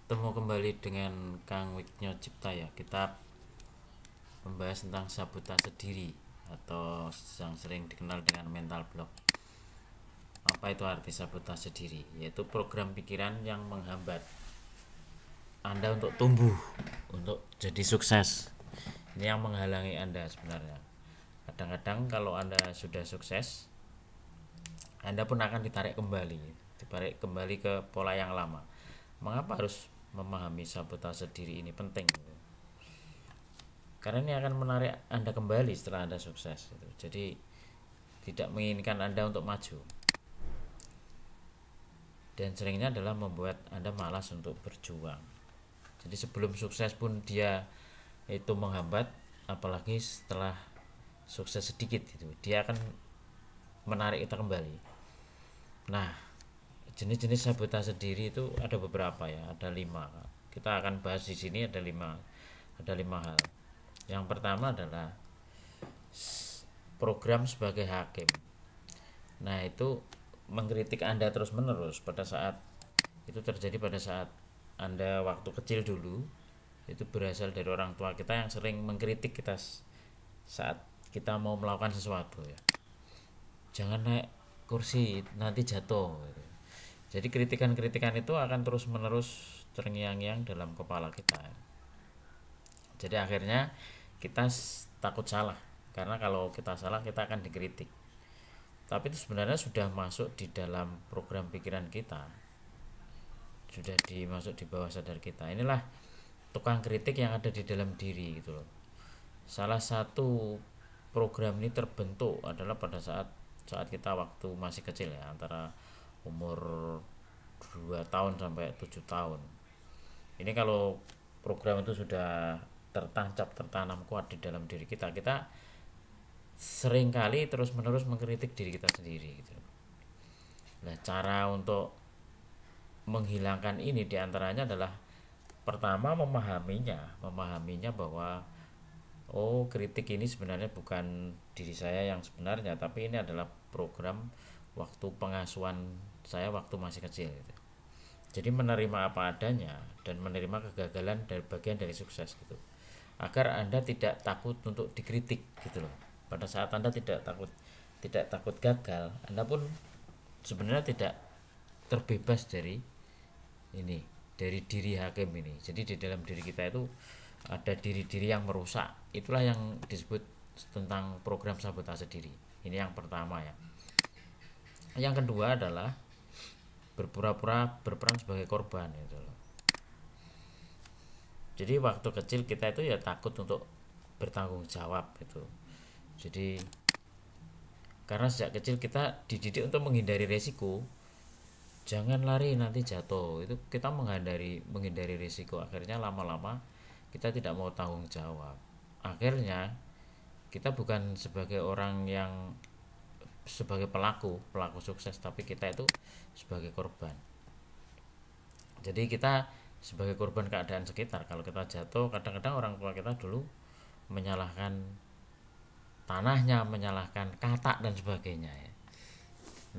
Ketemu kembali dengan Kang Wiknyo Cipta ya. Kita membahas tentang sabotase diri atau yang sering dikenal dengan mental block. Apa itu arti sabotase diri? Yaitu program pikiran yang menghambat Anda untuk tumbuh, untuk jadi sukses. Ini yang menghalangi Anda sebenarnya. Kadang-kadang kalau Anda sudah sukses, Anda pun akan ditarik kembali ke pola yang lama. Mengapa harus memahami sabotase diri ini penting? Karena ini akan menarik Anda kembali setelah Anda sukses. Jadi tidak menginginkan Anda untuk maju. Dan seringnya adalah membuat Anda malas untuk berjuang. Jadi sebelum sukses pun dia itu menghambat, apalagi setelah sukses sedikit itu dia akan menarik kita kembali. Nah, jenis-jenis sabotase diri itu ada beberapa ya, ada 5. Kita akan bahas di sini ada 5 hal. Yang pertama adalah program sebagai hakim. Nah, itu mengkritik Anda terus-menerus pada saat itu terjadi pada saat Anda waktu kecil dulu. Itu berasal dari orang tua kita yang sering mengkritik kita saat kita mau melakukan sesuatu ya. Jangan naik kursi, nanti jatuh gitu. Jadi kritikan-kritikan itu akan terus-menerus terngiang-ngiang dalam kepala kita. Jadi akhirnya kita takut salah, karena kalau kita salah kita akan dikritik. Tapi itu sebenarnya sudah masuk di dalam program pikiran kita, sudah dimasuk di bawah sadar kita. Inilah tukang kritik yang ada di dalam diri gitu loh. Salah satu program ini terbentuk adalah pada saat kita waktu masih kecil ya, antara umur 2 tahun sampai 7 tahun. Ini kalau program itu sudah tertanam kuat di dalam diri kita, kita seringkali terus-menerus mengkritik diri kita sendiri gitu. Nah, cara untuk menghilangkan ini diantaranya adalah pertama memahaminya bahwa kritik ini sebenarnya bukan diri saya yang sebenarnya, tapi ini adalah program waktu pengasuhan saya waktu masih kecil gitu. Jadi menerima apa adanya dan menerima kegagalan dari bagian dari sukses gitu, agar Anda tidak takut untuk dikritik gitu loh. Pada saat Anda tidak takut gagal, Anda pun sebenarnya tidak terbebas dari diri hakim ini. Jadi di dalam diri kita itu ada diri-diri yang merusak. Itulah yang disebut tentang program sabotase diri. Ini yang pertama ya. Yang kedua adalah berpura-pura berperan sebagai korban gitu loh. Jadi waktu kecil kita itu ya takut untuk bertanggung jawab gitu. Jadi karena sejak kecil kita dididik untuk menghindari resiko. Jangan lari nanti jatuh. Itu kita menghindari resiko. Akhirnya lama-lama kita tidak mau tanggung jawab. Akhirnya kita bukan sebagai orang yang sebagai pelaku sukses, tapi kita itu sebagai korban. Jadi kita sebagai korban keadaan sekitar. Kalau kita jatuh, kadang-kadang orang tua kita dulu menyalahkan tanahnya, menyalahkan katak dan sebagainya ya.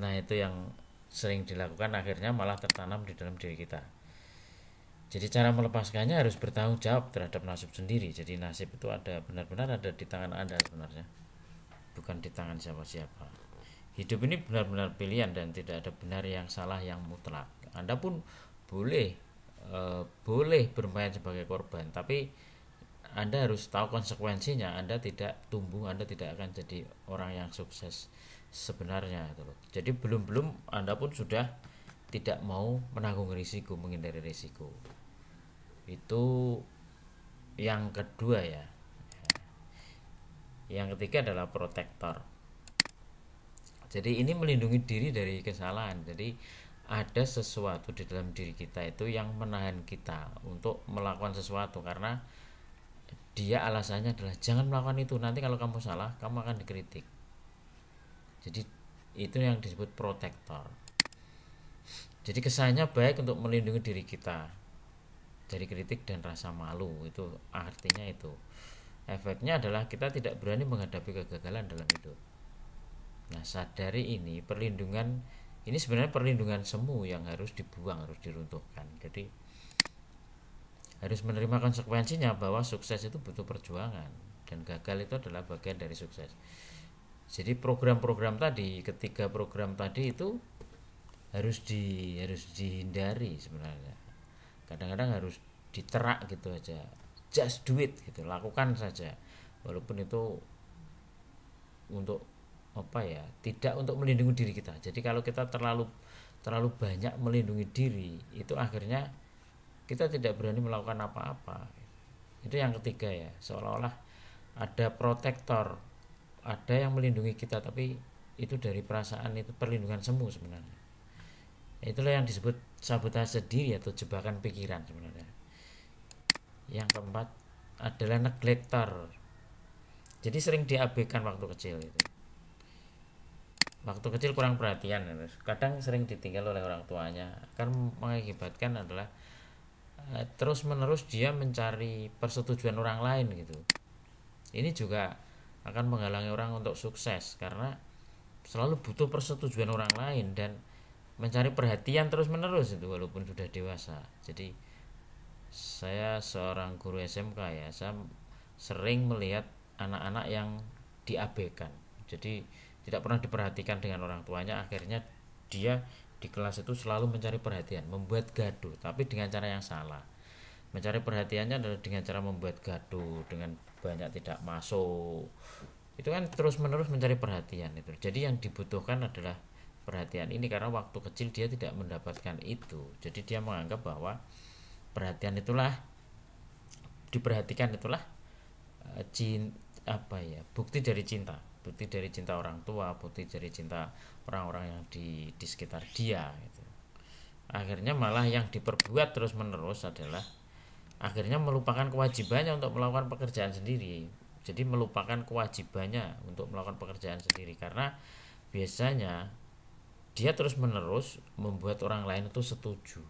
Nah, itu yang sering dilakukan, akhirnya malah tertanam di dalam diri kita. Jadi cara melepaskannya harus bertanggung jawab terhadap nasib sendiri. Jadi nasib itu benar-benar ada di tangan Anda sebenarnya, bukan di tangan siapa-siapa. Hidup ini benar-benar pilihan dan tidak ada benar yang salah yang mutlak. Anda pun boleh bermain sebagai korban, tapi Anda harus tahu konsekuensinya. Anda tidak tumbuh, Anda tidak akan jadi orang yang sukses sebenarnya itu loh. Jadi belum Anda pun sudah tidak mau menanggung risiko, menghindari risiko. Itu yang kedua ya. Yang ketiga adalah protektor. Jadi ini melindungi diri dari kesalahan. Jadi ada sesuatu di dalam diri kita itu yang menahan kita untuk melakukan sesuatu, karena dia alasannya adalah jangan melakukan itu, nanti kalau kamu salah kamu akan dikritik. Jadi itu yang disebut protektor. Jadi kesannya baik untuk melindungi diri kita dari kritik dan rasa malu. Itu artinya itu. Efeknya adalah kita tidak berani menghadapi kegagalan dalam hidup. Nah, sadari ini, perlindungan ini sebenarnya perlindungan semu yang harus dibuang, harus diruntuhkan. Jadi harus menerima konsekuensinya bahwa sukses itu butuh perjuangan dan gagal itu adalah bagian dari sukses. Jadi program-program tadi, ketiga program tadi itu harus dihindari sebenarnya. Kadang-kadang harus diterak gitu aja, just do it gitu, lakukan saja, walaupun itu untuk apa ya, tidak untuk melindungi diri kita. Jadi kalau kita terlalu terlalu banyak melindungi diri, itu akhirnya kita tidak berani melakukan apa-apa. Itu yang ketiga ya, seolah-olah ada protektor, ada yang melindungi kita, tapi itu dari perasaan, itu perlindungan semu sebenarnya. Itulah yang disebut sabotase diri atau jebakan pikiran sebenarnya. Yang keempat adalah neglector. Jadi sering diabaikan waktu kecil itu. Waktu kecil kurang perhatian, kadang sering ditinggal oleh orang tuanya, akan mengakibatkan adalah terus menerus dia mencari persetujuan orang lain gitu. Ini juga akan menghalangi orang untuk sukses karena selalu butuh persetujuan orang lain dan mencari perhatian terus menerus itu walaupun sudah dewasa. Jadi saya seorang guru SMK ya, saya sering melihat anak-anak yang diabaikan. Jadi tidak pernah diperhatikan dengan orang tuanya, akhirnya dia di kelas itu selalu mencari perhatian, membuat gaduh, tapi dengan cara yang salah. Mencari perhatiannya adalah dengan cara membuat gaduh, dengan banyak tidak masuk. Itu kan terus menerus mencari perhatian itu. Jadi yang dibutuhkan adalah perhatian ini, karena waktu kecil dia tidak mendapatkan itu. Jadi dia menganggap bahwa perhatian itulah, diperhatikan itulah bukti dari cinta, bukti dari cinta orang tua, bukti dari cinta orang-orang yang di sekitar dia gitu. Akhirnya malah yang diperbuat terus menerus adalah akhirnya melupakan kewajibannya untuk melakukan pekerjaan sendiri. Jadi melupakan kewajibannya untuk melakukan pekerjaan sendiri, karena biasanya dia terus menerus membuat orang lain itu setuju.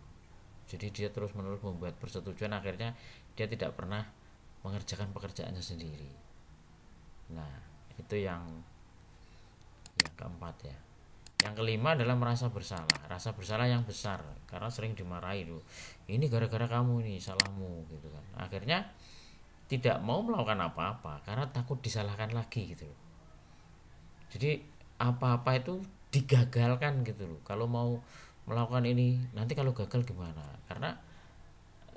Jadi dia terus menerus membuat persetujuan, akhirnya dia tidak pernah mengerjakan pekerjaannya sendiri. Nah, itu yang keempat ya. Yang kelima adalah merasa bersalah, rasa bersalah yang besar karena sering dimarahi tuh. Ini gara-gara kamu, ini salahmu gitu kan. Akhirnya tidak mau melakukan apa-apa karena takut disalahkan lagi gitu loh. Jadi apa-apa itu digagalkan gitu loh. Kalau mau melakukan ini, nanti kalau gagal gimana? Karena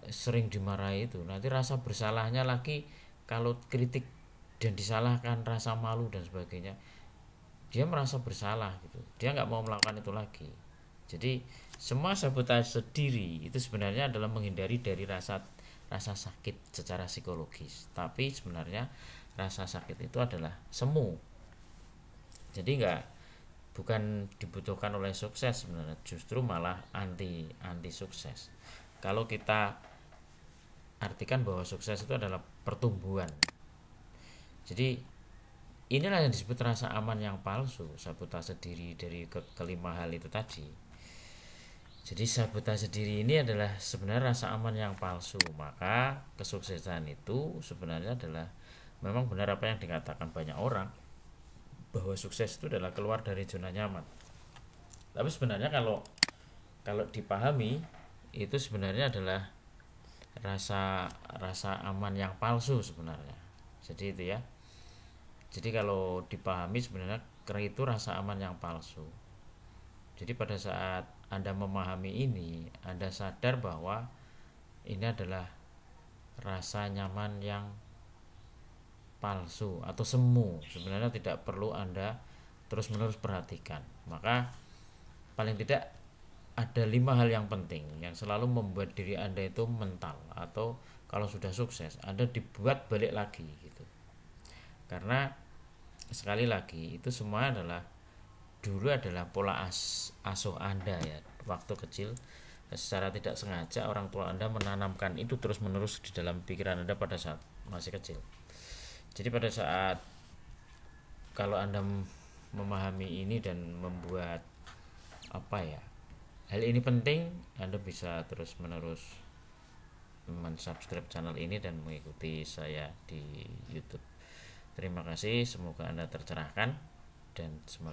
sering dimarahi itu, nanti rasa bersalahnya lagi, kalau kritik dan disalahkan, rasa malu dan sebagainya, dia merasa bersalah gitu, dia nggak mau melakukan itu lagi. Jadi semua sabotase diri itu sebenarnya adalah menghindari dari rasa sakit secara psikologis, tapi sebenarnya rasa sakit itu adalah semu. Jadi bukan dibutuhkan oleh sukses sebenarnya, justru malah anti sukses. Kalau kita artikan bahwa sukses itu adalah pertumbuhan, jadi inilah yang disebut rasa aman yang palsu, sabotase diri dari kelima hal itu tadi. Jadi sabotase diri ini adalah sebenarnya rasa aman yang palsu. Maka kesuksesan itu sebenarnya adalah, memang benar apa yang dikatakan banyak orang, bahwa sukses itu adalah keluar dari zona nyaman. Tapi sebenarnya kalau dipahami, itu sebenarnya adalah rasa aman yang palsu sebenarnya. Jadi itu ya. Jadi kalau dipahami sebenarnya itu rasa aman yang palsu. Jadi pada saat Anda memahami ini, Anda sadar bahwa ini adalah rasa nyaman yang palsu atau semu. Sebenarnya tidak perlu Anda terus menerus perhatikan. Maka paling tidak ada 5 hal yang penting yang selalu membuat diri Anda itu mental, atau kalau sudah sukses Anda dibuat balik lagi gitu. Karena sekali lagi itu semua dulu adalah pola asuh Anda ya, waktu kecil. Secara tidak sengaja orang tua Anda menanamkan itu terus menerus di dalam pikiran Anda pada saat masih kecil. Jadi pada saat kalau Anda memahami ini dan membuat hal ini penting, Anda bisa terus menerus mensubscribe channel ini dan mengikuti saya di YouTube. Terima kasih, semoga Anda tercerahkan dan semoga